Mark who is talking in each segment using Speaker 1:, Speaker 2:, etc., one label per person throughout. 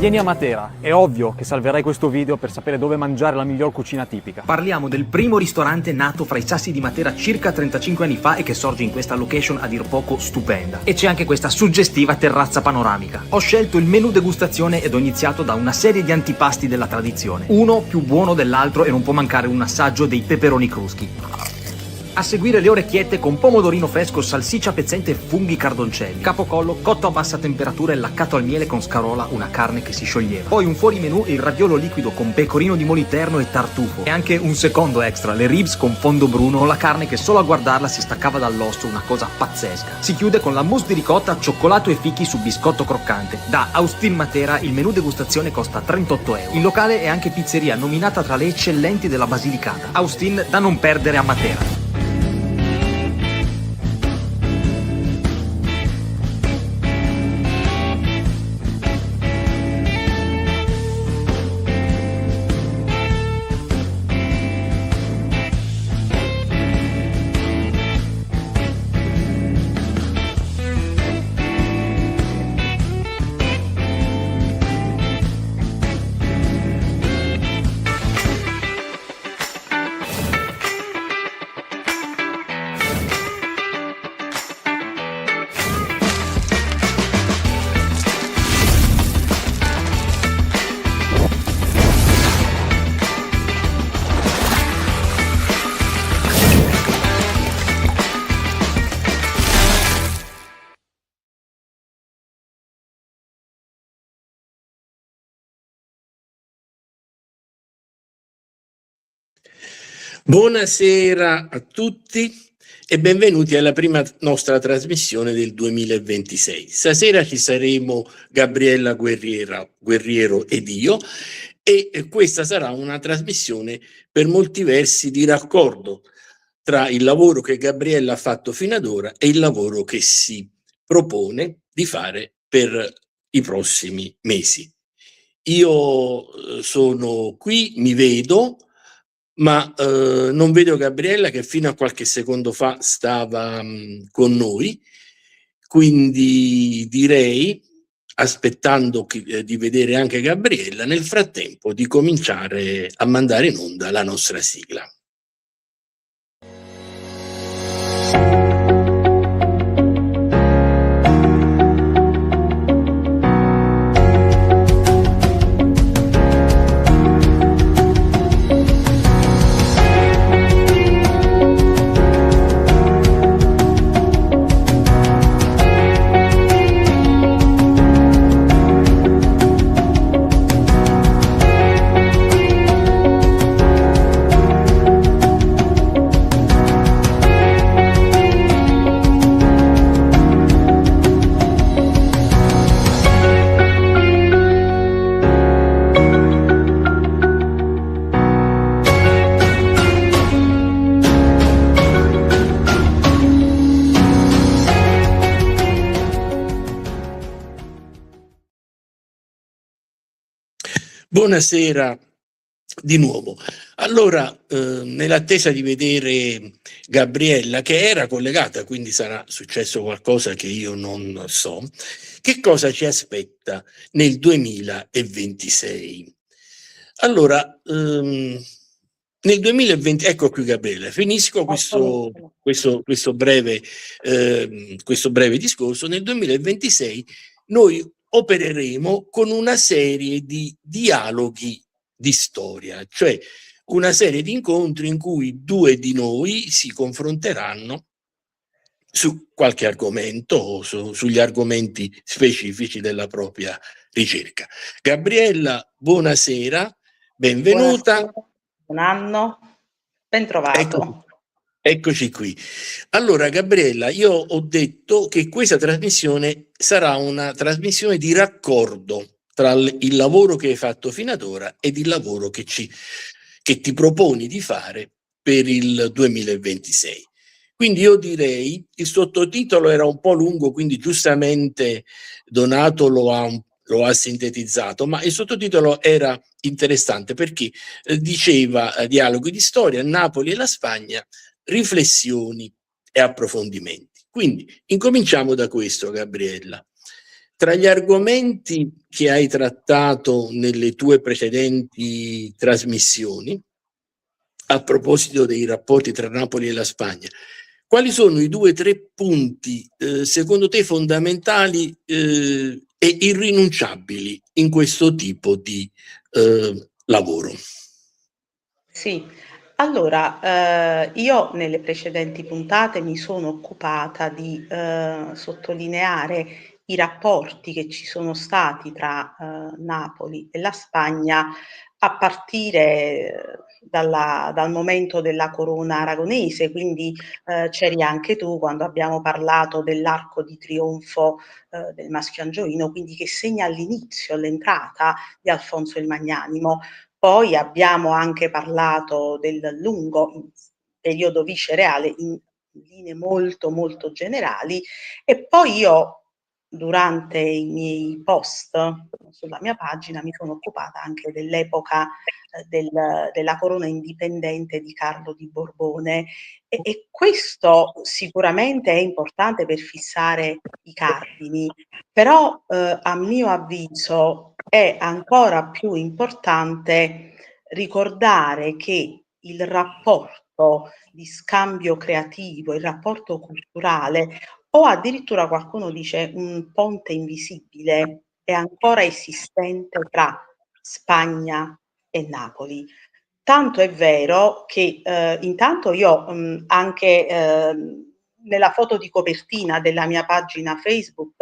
Speaker 1: Vieni a Matera, è ovvio che salverai questo video per sapere dove mangiare la miglior cucina tipica.
Speaker 2: Parliamo del primo ristorante nato fra i sassi di Matera circa 35 anni fa e che sorge in questa location a dir poco stupenda. E c'è anche questa suggestiva terrazza panoramica. Ho scelto il menù degustazione ed ho iniziato da una serie di antipasti della tradizione. Uno più buono dell'altro e non può mancare un assaggio dei peperoni cruschi. A seguire le orecchiette con pomodorino fresco, salsiccia pezzente e funghi cardoncelli. Capocollo cotto a bassa temperatura e laccato al miele con scarola, una carne che si scioglieva. Poi un fuorimenù, il raviolo liquido con pecorino di moliterno e tartufo. E anche un secondo extra, le ribs con fondo bruno, con la carne che solo a guardarla si staccava dall'osso, una cosa pazzesca. Si chiude con la mousse di ricotta, cioccolato e fichi su biscotto croccante. Da Austin Matera il menù degustazione costa 38 euro. Il locale è anche pizzeria, nominata tra le eccellenti della Basilicata. Austin da non perdere a Matera.
Speaker 3: Buonasera a tutti e benvenuti alla prima nostra trasmissione del 2026. Stasera ci saremo Gabriella Guerriero ed io e questa sarà una trasmissione per molti versi di raccordo tra il lavoro che Gabriella ha fatto fino ad ora e il lavoro che si propone di fare per i prossimi mesi. Io sono qui, mi vedo, ma non vedo Gabriella che fino a qualche secondo fa stava con noi, quindi direi, aspettando di vedere anche Gabriella, nel frattempo di cominciare a mandare in onda la nostra sigla. Buonasera di nuovo. Allora, nell'attesa di vedere Gabriella, che era collegata, quindi sarà successo qualcosa che io non so, che cosa ci aspetta nel 2026? Allora, nel 2020, ecco qui Gabriella, finisco questo breve discorso. Nel 2026 noi opereremo con una serie di dialoghi di storia, cioè una serie di incontri in cui due di noi si confronteranno su qualche argomento o sugli argomenti specifici della propria ricerca. Gabriella, buonasera, benvenuta.
Speaker 4: Buonasera, buon anno, ben trovato.
Speaker 3: Eccoci qui. Allora, Gabriella, io ho detto che questa trasmissione sarà una trasmissione di raccordo tra il lavoro che hai fatto fino ad ora ed il lavoro che ti proponi di fare per il 2026. Quindi io direi, il sottotitolo era un po' lungo, quindi giustamente Donato lo ha sintetizzato, ma il sottotitolo era interessante perché diceva dialoghi di storia, Napoli e la Spagna, riflessioni e approfondimenti. Quindi incominciamo da questo, Gabriella. Tra gli argomenti che hai trattato nelle tue precedenti trasmissioni, a proposito dei rapporti tra Napoli e la Spagna, quali sono i 2 o 3 punti secondo te fondamentali e irrinunciabili in questo tipo di lavoro?
Speaker 4: Sì, allora, io nelle precedenti puntate mi sono occupata di sottolineare i rapporti che ci sono stati tra Napoli e la Spagna a partire dal momento della corona aragonese, quindi c'eri anche tu quando abbiamo parlato dell'arco di trionfo del Maschio Angioino, quindi che segna l'inizio, l'entrata di Alfonso il Magnanimo. Poi abbiamo anche parlato del lungo periodo vicereale in linee molto, molto generali e poi io durante i miei post sulla mia pagina mi sono occupata anche dell'epoca della corona indipendente di Carlo di Borbone e questo sicuramente è importante per fissare i cardini, però a mio avviso è ancora più importante ricordare che il rapporto di scambio creativo, il rapporto culturale o addirittura qualcuno dice un ponte invisibile è ancora esistente tra Spagna e Napoli. Tanto è vero che intanto io anche nella foto di copertina della mia pagina Facebook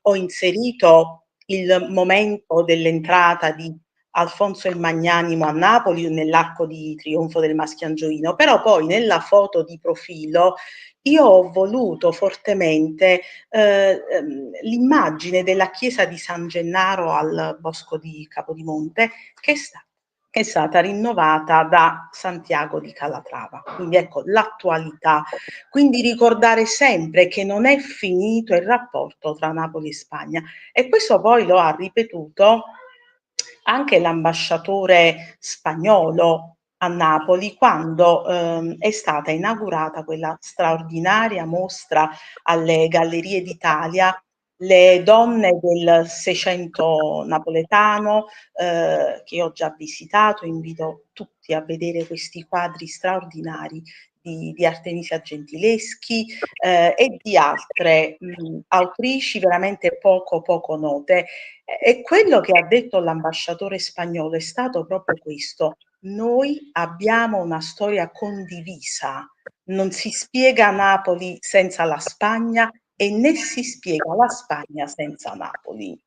Speaker 4: ho inserito il momento dell'entrata di Alfonso il Magnanimo a Napoli nell'arco di trionfo del Maschio Angioino, però poi nella foto di profilo io ho voluto fortemente l'immagine della chiesa di San Gennaro al Bosco di Capodimonte che è stata rinnovata da Santiago di Calatrava. Quindi ecco l'attualità. Quindi ricordare sempre che non è finito il rapporto tra Napoli e Spagna. E questo poi lo ha ripetuto anche l'ambasciatore spagnolo a Napoli quando è stata inaugurata quella straordinaria mostra alle Gallerie d'Italia, le donne del Seicento napoletano, che ho già visitato. Invito tutti a vedere questi quadri straordinari di Artemisia Gentileschi e di altre autrici veramente poco note. E quello che ha detto l'ambasciatore spagnolo è stato proprio questo: noi abbiamo una storia condivisa, non si spiega Napoli senza la Spagna e né si spiega la Spagna senza Napoli.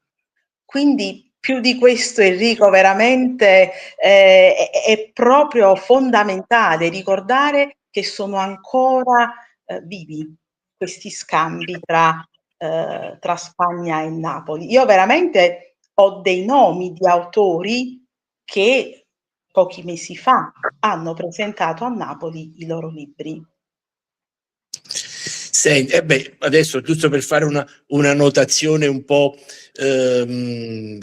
Speaker 4: Quindi più di questo, Enrico, veramente è proprio fondamentale ricordare che sono ancora vivi questi scambi tra Spagna e Napoli. Io veramente ho dei nomi di autori che pochi mesi fa hanno presentato a Napoli i loro libri.
Speaker 3: Senti, adesso giusto per fare una notazione un po'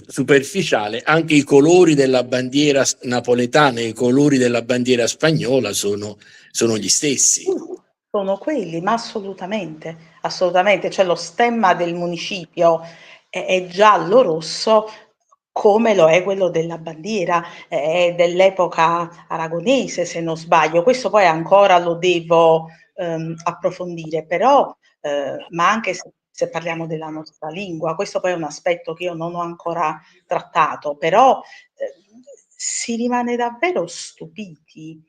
Speaker 3: superficiale, anche i colori della bandiera napoletana e i colori della bandiera spagnola sono gli stessi.
Speaker 4: Sono quelli, ma assolutamente, assolutamente. Cioè lo stemma del municipio è giallo-rosso come lo è quello della bandiera, è dell'epoca aragonese se non sbaglio. Questo poi ancora lo devo approfondire, però ma anche se parliamo della nostra lingua, questo poi è un aspetto che io non ho ancora trattato, però si rimane davvero stupiti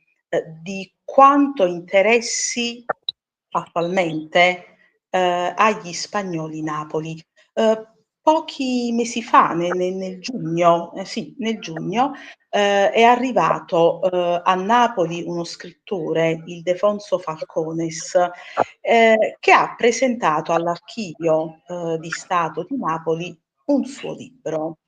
Speaker 4: di quanto interessi attualmente agli spagnoli Napoli. Pochi mesi fa, nel giugno, sì, nel giugno, è arrivato a Napoli uno scrittore, Ildefonso Falcones, che ha presentato all'Archivio di Stato di Napoli un suo libro.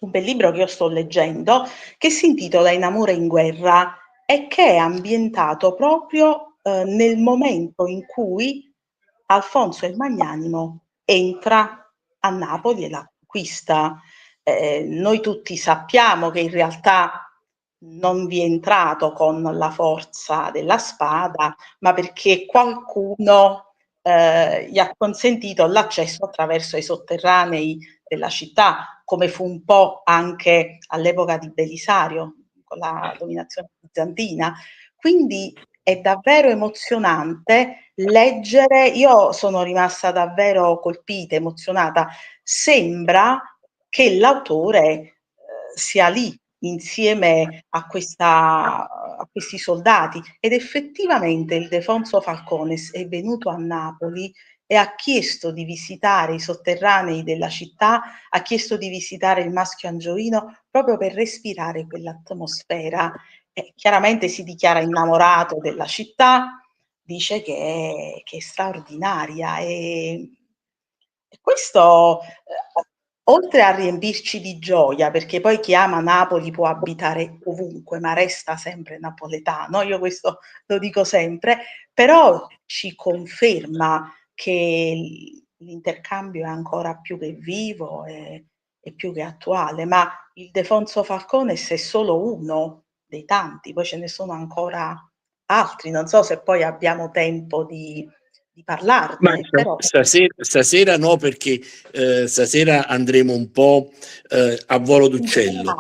Speaker 4: Un bel libro che io sto leggendo, che si intitola In amore e in guerra e che è ambientato proprio nel momento in cui Alfonso il Magnanimo entra a Napoli e la conquista. Noi tutti sappiamo che in realtà non vi è entrato con la forza della spada, ma perché qualcuno gli ha consentito l'accesso attraverso i sotterranei della città, come fu un po' anche all'epoca di Belisario, con la dominazione bizantina. Quindi è davvero emozionante leggere, io sono rimasta davvero colpita, emozionata. Sembra che l'autore sia lì insieme a questi soldati, ed effettivamente Ildefonso Falcones è venuto a Napoli e ha chiesto di visitare i sotterranei della città, ha chiesto di visitare il Maschio Angioino proprio per respirare quell'atmosfera. E chiaramente si dichiara innamorato della città, dice che è straordinaria, e questo oltre a riempirci di gioia, perché poi chi ama Napoli può abitare ovunque, ma resta sempre napoletano, io questo lo dico sempre, però ci conferma che l'intercambio è ancora più che vivo e più che attuale, ma Ildefonso Falcones è solo uno dei tanti, poi ce ne sono ancora altri, non so se poi abbiamo tempo di
Speaker 3: Ma
Speaker 4: parlarne, però
Speaker 3: stasera no, perché stasera andremo un po' a volo
Speaker 4: in
Speaker 3: d'uccello.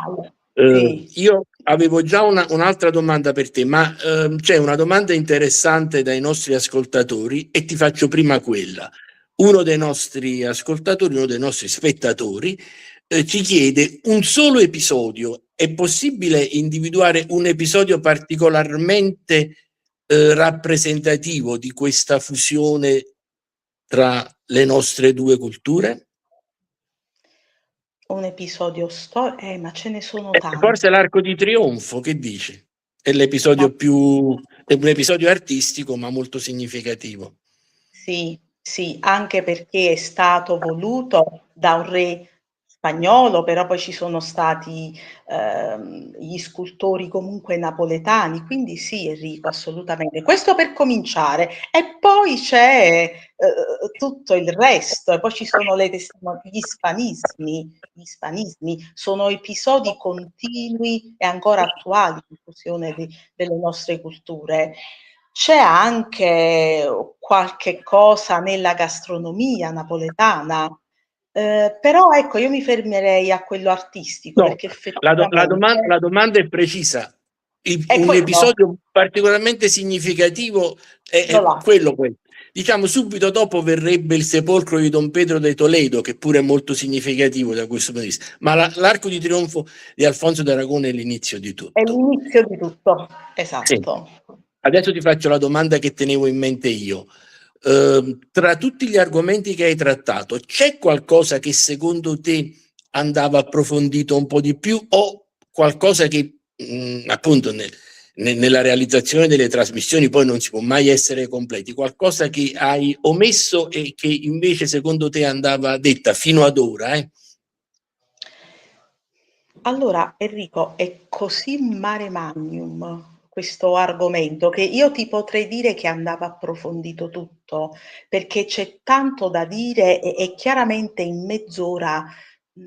Speaker 4: generale, sì.
Speaker 3: Io avevo già un'altra domanda per te, ma c'è una domanda interessante dai nostri ascoltatori e ti faccio prima quella. Uno dei nostri ascoltatori, uno dei nostri spettatori, ci chiede un solo episodio. È possibile individuare un episodio particolarmente rappresentativo di questa fusione tra le nostre due culture?
Speaker 4: Un episodio ma ce ne sono
Speaker 3: Forse
Speaker 4: tanti.
Speaker 3: l'Arco di Trionfo, che dici? È
Speaker 4: Ma
Speaker 3: è un episodio artistico, ma molto significativo.
Speaker 4: sì, sì, anche perché è stato voluto da un re spagnolo, però poi ci sono stati gli scultori comunque napoletani, quindi sì, Enrico, assolutamente. Questo per cominciare. E poi c'è tutto il resto, e poi ci sono gli ispanismi, sono episodi continui e ancora attuali di fusione delle nostre culture. C'è anche qualche cosa nella gastronomia napoletana, però ecco, io mi fermerei a quello artistico
Speaker 3: No,
Speaker 4: perché effettivamente
Speaker 3: la domanda è precisa.
Speaker 4: è
Speaker 3: Un
Speaker 4: quello,
Speaker 3: episodio particolarmente significativo
Speaker 4: quello
Speaker 3: è
Speaker 4: là.
Speaker 3: quello. Diciamo, subito dopo verrebbe il sepolcro di Don Pedro de Toledo, che pure è molto significativo da questo punto di vista. Ma l'Arco di Trionfo di Alfonso d'Aragone è l'inizio di
Speaker 4: È
Speaker 3: tutto.
Speaker 4: l'inizio di tutto,
Speaker 3: Sì.
Speaker 4: esatto.
Speaker 3: Adesso ti faccio la domanda che tenevo in mente io. Tra tutti gli argomenti che hai trattato, c'è qualcosa che secondo te andava approfondito un po' di più o qualcosa che appunto nella realizzazione delle trasmissioni poi non si può mai essere completi, qualcosa che hai omesso e che invece secondo te andava detta fino ad ora?
Speaker 4: Allora, Enrico, è così mare magnum questo argomento che io ti potrei dire che andava approfondito tutto, perché c'è tanto da dire e chiaramente in mezz'ora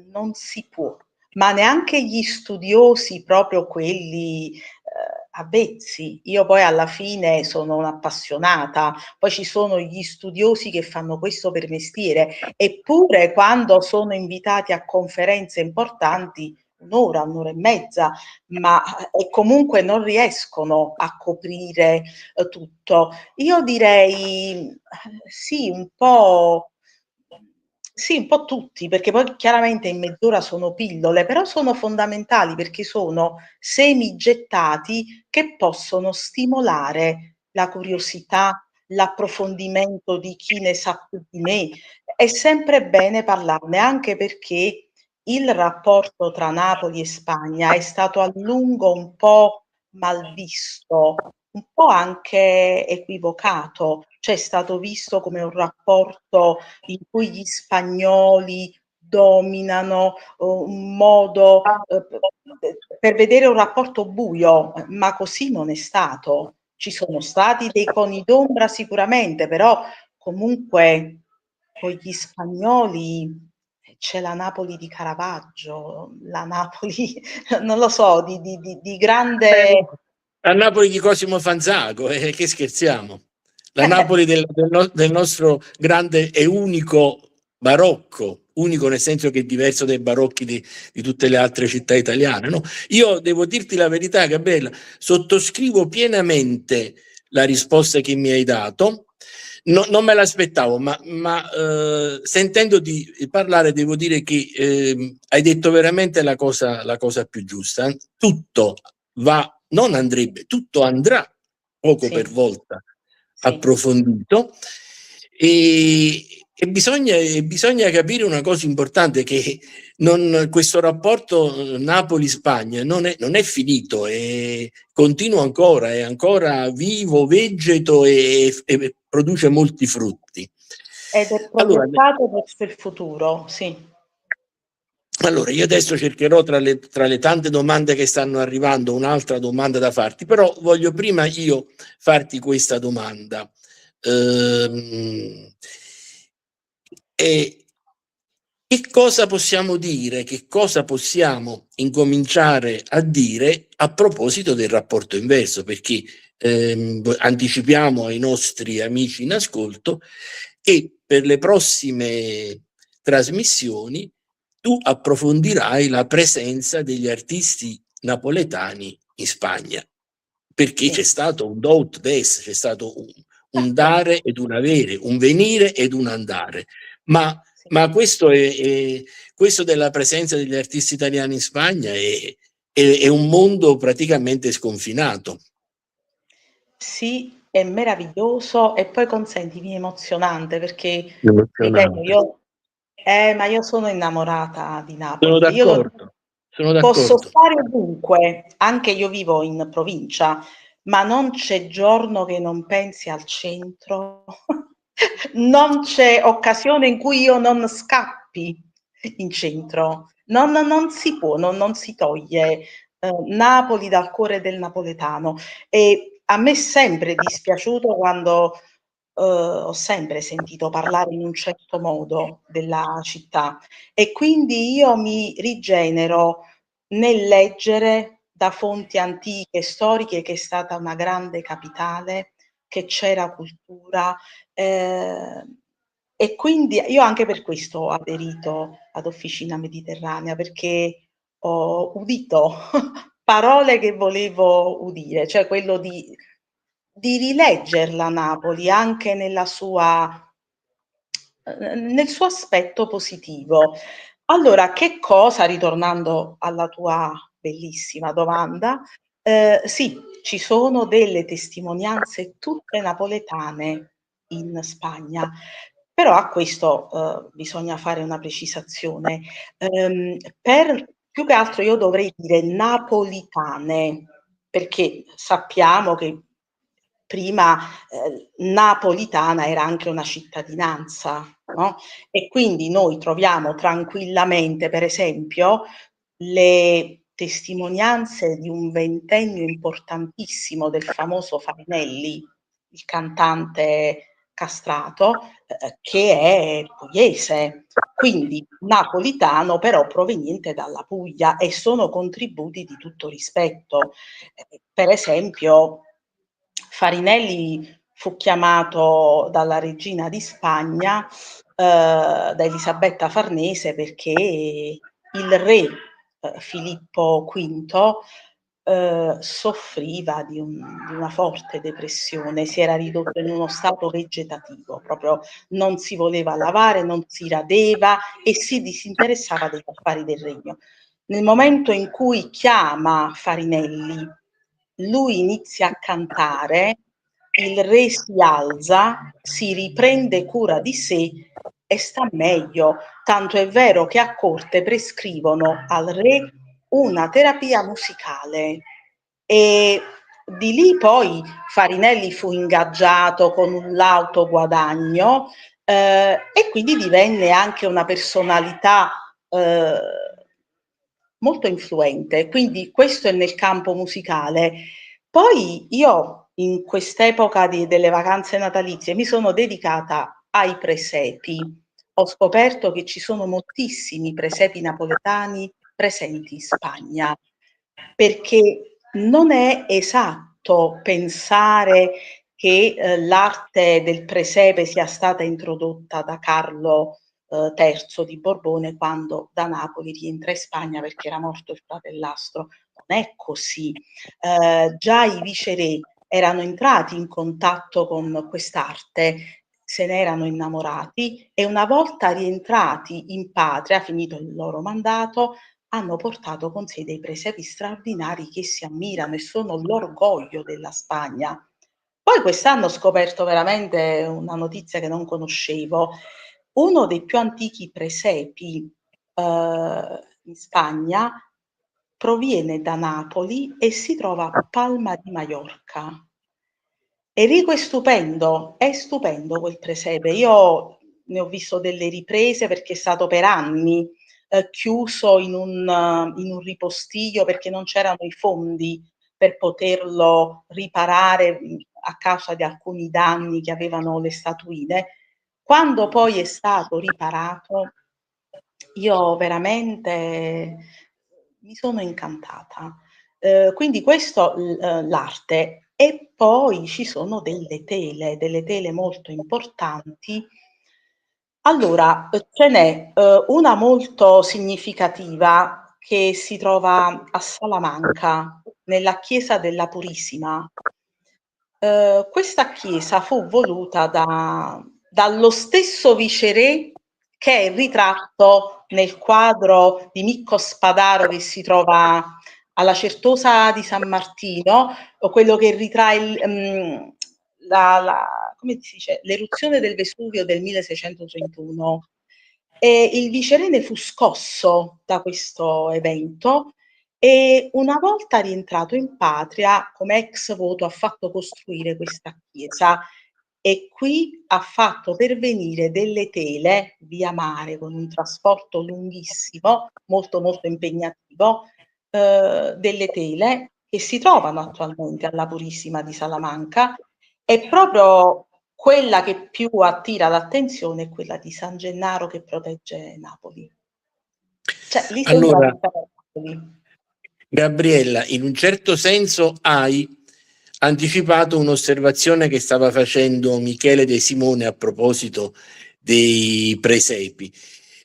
Speaker 4: non si può, ma neanche gli studiosi, proprio quelli avvezzi. Io poi alla fine sono un'appassionata, poi ci sono gli studiosi che fanno questo per mestiere, eppure quando sono invitati a conferenze importanti un'ora, un'ora e mezza, ma e comunque non riescono a coprire tutto. Io direi sì, un po' tutti, perché poi chiaramente in mezz'ora sono pillole, però sono fondamentali perché sono semi gettati che possono stimolare la curiosità, l'approfondimento di chi ne sa più di me. È sempre bene parlarne, anche perché il rapporto tra Napoli e Spagna è stato a lungo un po' malvisto, un po' anche equivocato, cioè è stato visto come un rapporto in cui gli spagnoli dominano, un modo per vedere un rapporto buio, ma così non è stato. Ci sono stati dei coni d'ombra sicuramente, però comunque con gli spagnoli c'è la Napoli di Caravaggio, la Napoli, non lo so, di grande.
Speaker 3: A Napoli di Cosimo Fanzago, che scherziamo. La Napoli del nostro grande e unico barocco, unico nel senso che è diverso dai barocchi di tutte le altre città italiane, no? Io devo dirti la verità, Gabriella, sottoscrivo pienamente la risposta che mi hai dato. Non me l'aspettavo, ma sentendo di parlare devo dire che hai detto veramente la cosa più giusta. Tutto va, non andrebbe, tutto andrà poco per volta approfondito e bisogna capire una cosa importante, che questo rapporto Napoli-Spagna non è finito, continua ancora, è ancora vivo, vegeto e produce molti frutti.
Speaker 4: Ed è
Speaker 3: Allora,
Speaker 4: proiettato verso il futuro, sì.
Speaker 3: Allora, io adesso cercherò tra le tante domande che stanno arrivando un'altra domanda da farti, però voglio prima io farti questa domanda. Che cosa possiamo dire, che cosa possiamo incominciare a dire a proposito del rapporto inverso? Perché anticipiamo ai nostri amici in ascolto che per le prossime trasmissioni tu approfondirai la presenza degli artisti napoletani in Spagna, perché c'è stato un do ut des, c'è stato un dare ed un avere, un venire ed un andare. Ma questo questo della presenza degli artisti italiani in Spagna è un mondo praticamente sconfinato.
Speaker 4: Sì, è meraviglioso e poi consentimi, emozionante perché,
Speaker 3: Emozionante.
Speaker 4: ripeto, ma io sono innamorata di
Speaker 3: Sono
Speaker 4: Napoli. Io lo dico,
Speaker 3: d'accordo, sono
Speaker 4: posso
Speaker 3: d'accordo.
Speaker 4: stare ovunque, anche io vivo in provincia, ma non c'è giorno che non pensi al centro, non c'è occasione in cui io non scappi in centro. Non si può, non si toglie Napoli dal cuore del napoletano. E a me è sempre dispiaciuto quando ho sempre sentito parlare in un certo modo della città e quindi io mi rigenero nel leggere da fonti antiche, storiche, che è stata una grande capitale, che c'era cultura, e quindi io anche per questo ho aderito ad Officina Mediterranea, perché ho udito parole che volevo udire, cioè quello di rileggerla Napoli anche nel suo aspetto positivo. Allora, che cosa, ritornando alla tua bellissima domanda, sì, ci sono delle testimonianze tutte napoletane in Spagna, però a questo bisogna fare una precisazione. Più che altro io dovrei dire napolitane, perché sappiamo che prima napolitana era anche una cittadinanza, no? E quindi noi troviamo tranquillamente, per esempio, le testimonianze di un ventennio importantissimo del famoso Farinelli, il cantante castrato, che è pugliese, quindi napolitano però proveniente dalla Puglia, e sono contributi di tutto rispetto. Per esempio Farinelli fu chiamato dalla regina di Spagna, da Elisabetta Farnese, perché il re Filippo V soffriva di una forte depressione, si era ridotto in uno stato vegetativo, proprio non si voleva lavare, non si radeva e si disinteressava degli affari del regno. Nel momento in cui chiama Farinelli, lui inizia a cantare, il re si alza, si riprende cura di sé e sta meglio, tanto è vero che a corte prescrivono al re una terapia musicale e di lì poi Farinelli fu ingaggiato con un lauto guadagno e quindi divenne anche una personalità molto influente, quindi questo è nel campo musicale. Poi io in quest'epoca delle vacanze natalizie mi sono dedicata ai presepi. Ho scoperto che ci sono moltissimi presepi napoletani presenti in Spagna, perché non è esatto pensare che l'arte del presepe sia stata introdotta da Carlo III di Borbone quando da Napoli rientra in Spagna perché era morto il fratellastro. Non è così. Già i viceré erano entrati in contatto con quest'arte, se ne erano innamorati e una volta rientrati in patria, finito il loro mandato, hanno portato con sé dei presepi straordinari che si ammirano e sono l'orgoglio della Spagna. Poi quest'anno ho scoperto veramente una notizia che non conoscevo. Uno dei più antichi presepi in Spagna proviene da Napoli e si trova a Palma di Maiorca. Enrico è stupendo quel presepe. Io ne ho visto delle riprese perché è stato per anni chiuso in un ripostiglio perché non c'erano i fondi per poterlo riparare a causa di alcuni danni che avevano le statuine. Quando poi è stato riparato, io veramente mi sono incantata. Quindi questo l'arte. E poi ci sono delle tele molto importanti. Allora, ce n'è una molto significativa che si trova a Salamanca, nella chiesa della Purissima. Questa chiesa fu voluta dallo stesso viceré che è ritratto nel quadro di Micco Spadaro che si trova alla Certosa di San Martino, o quello che ritrae come si dice, l'eruzione del Vesuvio del 1631. E il viceré ne fu scosso da questo evento e una volta rientrato in patria, come ex voto, ha fatto costruire questa chiesa e qui ha fatto pervenire delle tele via mare con un trasporto lunghissimo, molto molto impegnativo, delle tele che si trovano attualmente alla Purissima di Salamanca e proprio quella che più attira l'attenzione è quella di San Gennaro che protegge Napoli. Cioè, lì sembra
Speaker 3: Allora,
Speaker 4: tutta Napoli.
Speaker 3: Gabriella, in un certo senso hai anticipato un'osservazione che stava facendo Michele De Simone a proposito dei presepi.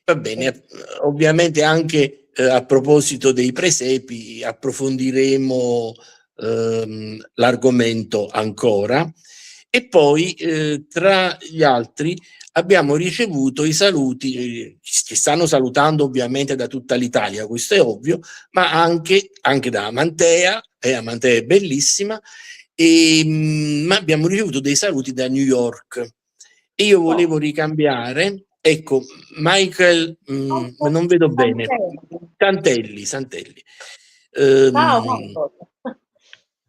Speaker 3: Va bene, ovviamente anche a proposito dei presepi approfondiremo l'argomento ancora e poi tra gli altri abbiamo ricevuto i saluti, ci stanno salutando ovviamente da tutta l'Italia, questo è ovvio, ma anche da Amantea, Amantea è bellissima, ma abbiamo ricevuto dei saluti da New York e io volevo ricambiare, ecco, Michael, non vedo bene, Santelli.
Speaker 4: Ciao Marco.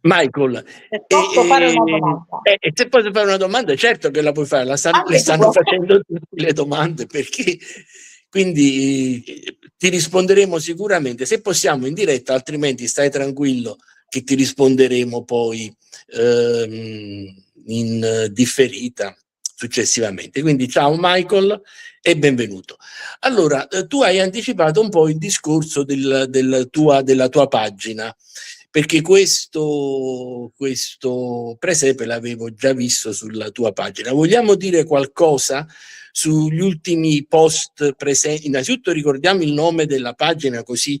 Speaker 3: Michael,
Speaker 4: Se posso fare una domanda.
Speaker 3: e se posso fare una domanda, certo che la puoi fare, le
Speaker 4: Anche tu.
Speaker 3: stanno facendo tutte le domande, perché quindi ti risponderemo sicuramente, se possiamo in diretta, altrimenti stai tranquillo che ti risponderemo poi in differita successivamente. Quindi ciao Michael e benvenuto. Allora, tu hai anticipato un po' il discorso della tua pagina, perché questo presepe l'avevo già visto sulla tua pagina. Vogliamo dire qualcosa sugli ultimi post presenti? Innanzitutto ricordiamo il nome della pagina, così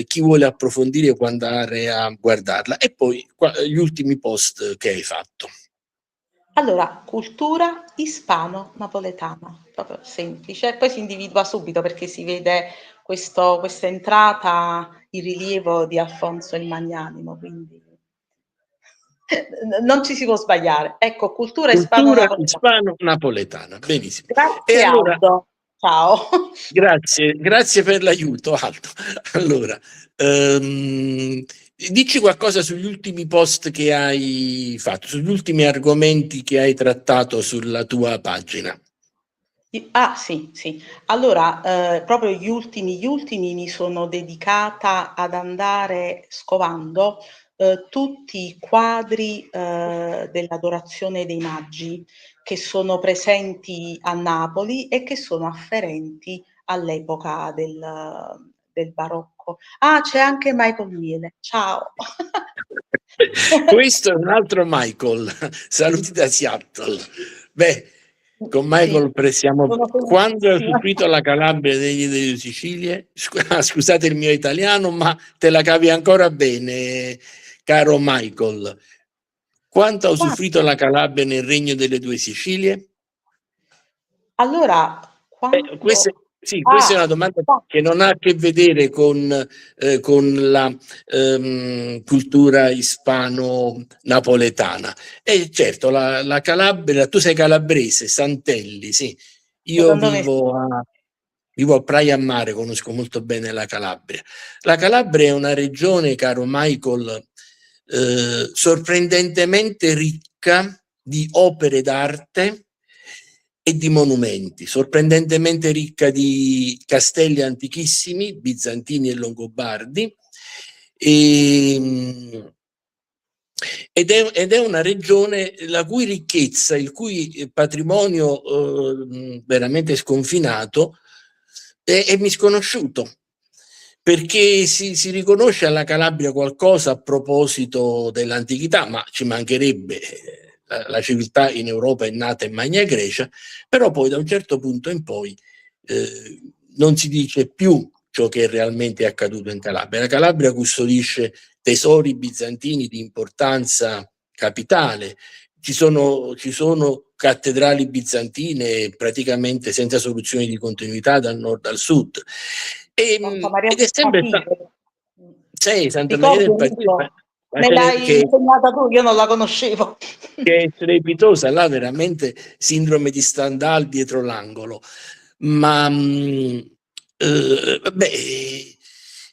Speaker 3: chi vuole approfondire può andare a guardarla, e poi gli ultimi post che hai fatto.
Speaker 4: Allora, cultura ispano-napoletana, proprio semplice, poi si individua subito perché si vede questa entrata in rilievo di Alfonso il Magnanimo, quindi non ci si può sbagliare. Ecco, cultura
Speaker 3: Cultura
Speaker 4: ispano-napoletana.
Speaker 3: ispano-napoletana, benissimo. E
Speaker 4: Grazie
Speaker 3: allora,
Speaker 4: Aldo, ciao.
Speaker 3: grazie per l'aiuto, Aldo. Allora, dici qualcosa sugli ultimi post che hai fatto, sugli ultimi argomenti che hai trattato sulla tua pagina.
Speaker 4: Ah sì, sì. Allora, proprio gli ultimi mi sono dedicata ad andare scovando tutti i quadri dell'Adorazione dei Maggi che sono presenti a Napoli e che sono afferenti all'epoca del barocco barocco. Ah, c'è anche Michael Miele. Ciao.
Speaker 3: Questo è un altro Michael. Saluti da Seattle. Beh, con Michael
Speaker 4: Sì,
Speaker 3: siamo.
Speaker 4: sono
Speaker 3: Quando hai
Speaker 4: felicissima.
Speaker 3: usufruito la Calabria delle Sicilie, scusate il mio italiano, ma te la cavi ancora bene, caro Michael. Quanto ha usufruito la Calabria nel Regno delle Due Sicilie?
Speaker 4: Allora,
Speaker 3: Questa,
Speaker 4: quanto...
Speaker 3: sì, questa è una
Speaker 4: Ah,
Speaker 3: domanda che non ha a che vedere con la cultura ispano-napoletana. E certo, la Calabria, tu sei calabrese, Santelli, sì. Io
Speaker 4: secondo me sì.
Speaker 3: vivo a Praia a Mare, conosco molto bene la Calabria. La Calabria è una regione, caro Michael, sorprendentemente ricca di opere d'arte e di monumenti, sorprendentemente ricca di castelli antichissimi, bizantini e longobardi, ed è una regione la cui ricchezza, il cui patrimonio veramente sconfinato è misconosciuto, perché si riconosce alla Calabria qualcosa a proposito dell'antichità, ma ci mancherebbe, la civiltà in Europa è nata in Magna Grecia, però poi da un certo punto in poi non si dice più ciò che realmente è accaduto in Calabria. La Calabria custodisce tesori bizantini di importanza capitale, ci sono cattedrali bizantine praticamente senza soluzioni di continuità dal nord al sud.
Speaker 4: Santa Maria
Speaker 3: Ed
Speaker 4: del
Speaker 3: è sempre stato.
Speaker 4: Patire.
Speaker 3: Sei Santa Maria
Speaker 4: Ricordi
Speaker 3: del
Speaker 4: un
Speaker 3: Patire,
Speaker 4: libro? Me l'hai insegnata tu, io non la conoscevo.
Speaker 3: che è strepitosa, là veramente sindrome di Stendhal dietro l'angolo. Ma beh,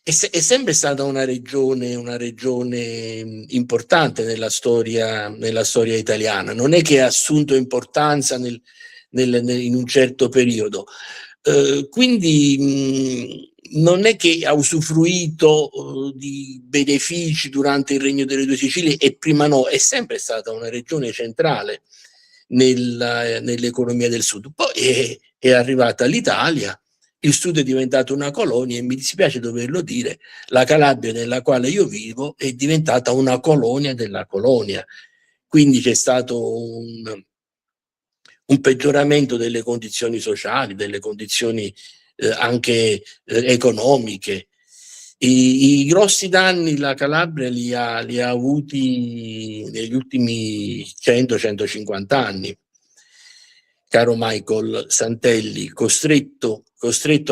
Speaker 3: è sempre stata una regione importante nella storia italiana. Non è che ha assunto importanza in un certo periodo. Quindi non è che ha usufruito di benefici durante il Regno delle Due Sicilie, e prima no, è sempre stata una regione centrale nell'economia del Sud. Poi è arrivata l'Italia, il Sud è diventato una colonia, e mi dispiace doverlo dire, la Calabria nella quale io vivo è diventata una colonia della colonia. Quindi c'è stato un peggioramento delle condizioni sociali, delle condizioni anche economiche. I grossi danni la Calabria li ha avuti negli ultimi 100-150 anni. Caro Michael Santelli, costretto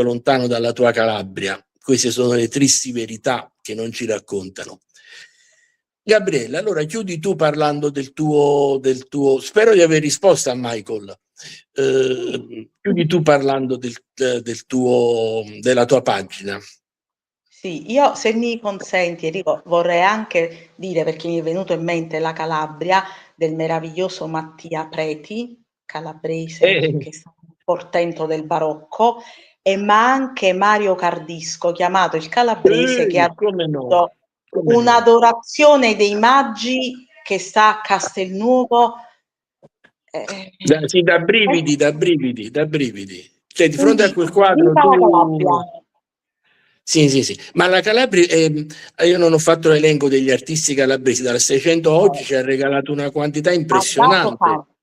Speaker 3: lontano dalla tua Calabria. Queste sono le tristi verità che non ci raccontano. Gabriele, allora chiudi tu parlando del tuo, spero di aver risposto a Michael. Chiudi tu parlando della tua pagina.
Speaker 4: Sì, io se mi consenti, Enrico, vorrei anche dire, perché mi è venuto in mente la Calabria, del meraviglioso Mattia Preti, calabrese, che è stato un portento del barocco, ma anche Mario Cardisco, chiamato il calabrese, che ha
Speaker 3: Come no,
Speaker 4: avuto
Speaker 3: come no.
Speaker 4: un'adorazione dei Maggi che sta a Castelnuovo.
Speaker 3: Sì, da brividi. Cioè, di fronte a
Speaker 4: Quindi,
Speaker 3: quel quadro
Speaker 4: viva la
Speaker 3: tu.
Speaker 4: Calabria!
Speaker 3: Sì. Ma la Calabria, io non ho fatto l'elenco degli artisti calabresi, dal 600 a oggi ci ha regalato una quantità
Speaker 4: Ha dato
Speaker 3: impressionante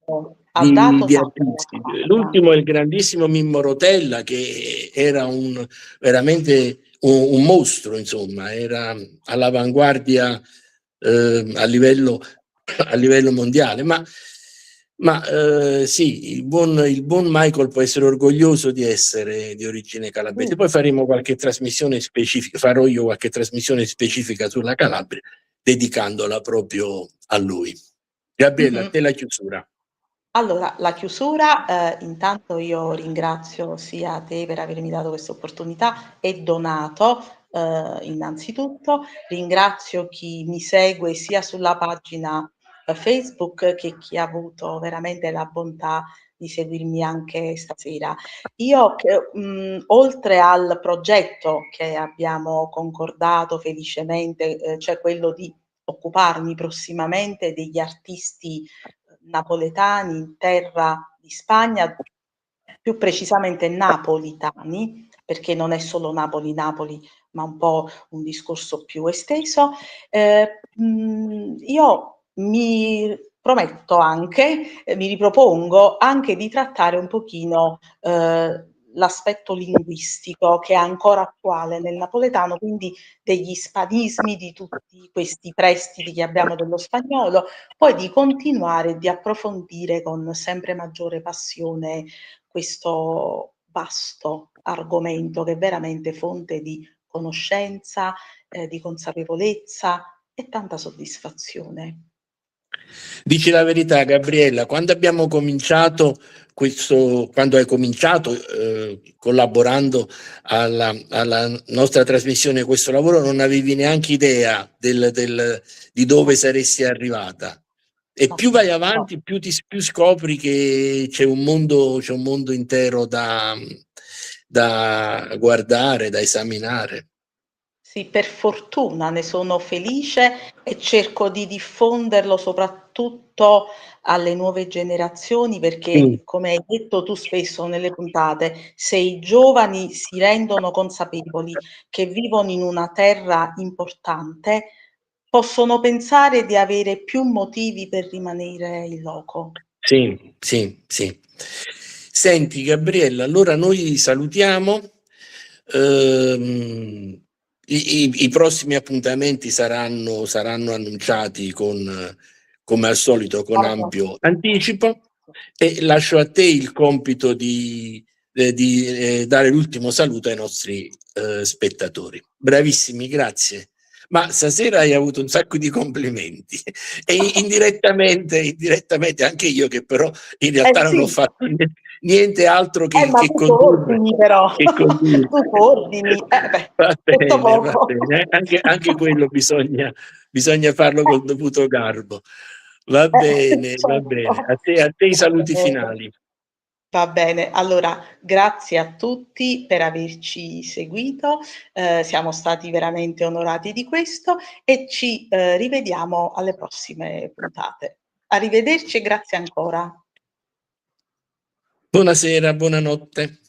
Speaker 4: tanto, ha dato
Speaker 3: di
Speaker 4: tanto alla
Speaker 3: artisti.
Speaker 4: Calabria.
Speaker 3: L'ultimo è il grandissimo Mimmo Rotella, che era veramente un mostro, insomma, era all'avanguardia a livello mondiale. Ma sì, il buon Michael può essere orgoglioso di essere di origine calabrese. Poi faremo qualche trasmissione specifica, farò io qualche trasmissione specifica sulla Calabria, dedicandola proprio a lui. Gabriella, a
Speaker 4: Mm-hmm.
Speaker 3: te la chiusura.
Speaker 4: Allora, la chiusura, intanto io ringrazio sia te per avermi dato questa opportunità e Donato, innanzitutto. Ringrazio chi mi segue sia sulla pagina Facebook che chi ha avuto veramente la bontà di seguirmi anche stasera. Io, oltre al progetto che abbiamo concordato felicemente, cioè quello di occuparmi prossimamente degli artisti napoletani in terra di Spagna, più precisamente napolitani, perché non è solo Napoli, ma un po' un discorso più esteso. Io mi prometto anche, mi ripropongo anche di trattare un pochino l'aspetto linguistico che è ancora attuale nel napoletano, quindi degli ispanismi, di tutti questi prestiti che abbiamo dello spagnolo, poi di continuare e di approfondire con sempre maggiore passione questo vasto argomento che è veramente fonte di conoscenza, di consapevolezza e tanta soddisfazione.
Speaker 3: Dici la verità, Gabriella, quando abbiamo cominciato quando hai cominciato collaborando alla nostra trasmissione, questo lavoro, non avevi neanche idea di dove saresti arrivata. E
Speaker 4: No,
Speaker 3: più vai
Speaker 4: no.
Speaker 3: avanti, più scopri che c'è un mondo intero da guardare, da esaminare.
Speaker 4: Sì, per fortuna ne sono felice e cerco di diffonderlo soprattutto alle nuove generazioni
Speaker 3: Sì,
Speaker 4: perché, come hai detto tu spesso nelle puntate, se i giovani si rendono consapevoli che vivono in una terra importante, possono pensare di avere più motivi per rimanere in loco.
Speaker 3: sì, sì, sì. Senti, Gabriella, allora noi salutiamo. Ehm, i prossimi appuntamenti saranno annunciati come al solito, con ampio anticipo, e lascio a te il compito di dare l'ultimo saluto ai nostri spettatori. Bravissimi, grazie. Ma stasera hai avuto un sacco di complimenti e indirettamente anche io, che però in realtà non ho
Speaker 4: Sì,
Speaker 3: fatto niente altro
Speaker 4: ma
Speaker 3: che
Speaker 4: tu
Speaker 3: condurre.
Speaker 4: coordini però,
Speaker 3: Che condurre.
Speaker 4: tu coordini, beh,
Speaker 3: Va
Speaker 4: detto
Speaker 3: bene, va
Speaker 4: poco.
Speaker 3: bene. Anche quello bisogna farlo col dovuto garbo. Va bene, va bene.
Speaker 4: Certo.
Speaker 3: A te i
Speaker 4: Va
Speaker 3: saluti
Speaker 4: bene.
Speaker 3: finali.
Speaker 4: Va bene, allora grazie a tutti per averci seguito, siamo stati veramente onorati di questo e ci rivediamo alle prossime puntate. Arrivederci e grazie ancora.
Speaker 3: Buonasera, buonanotte.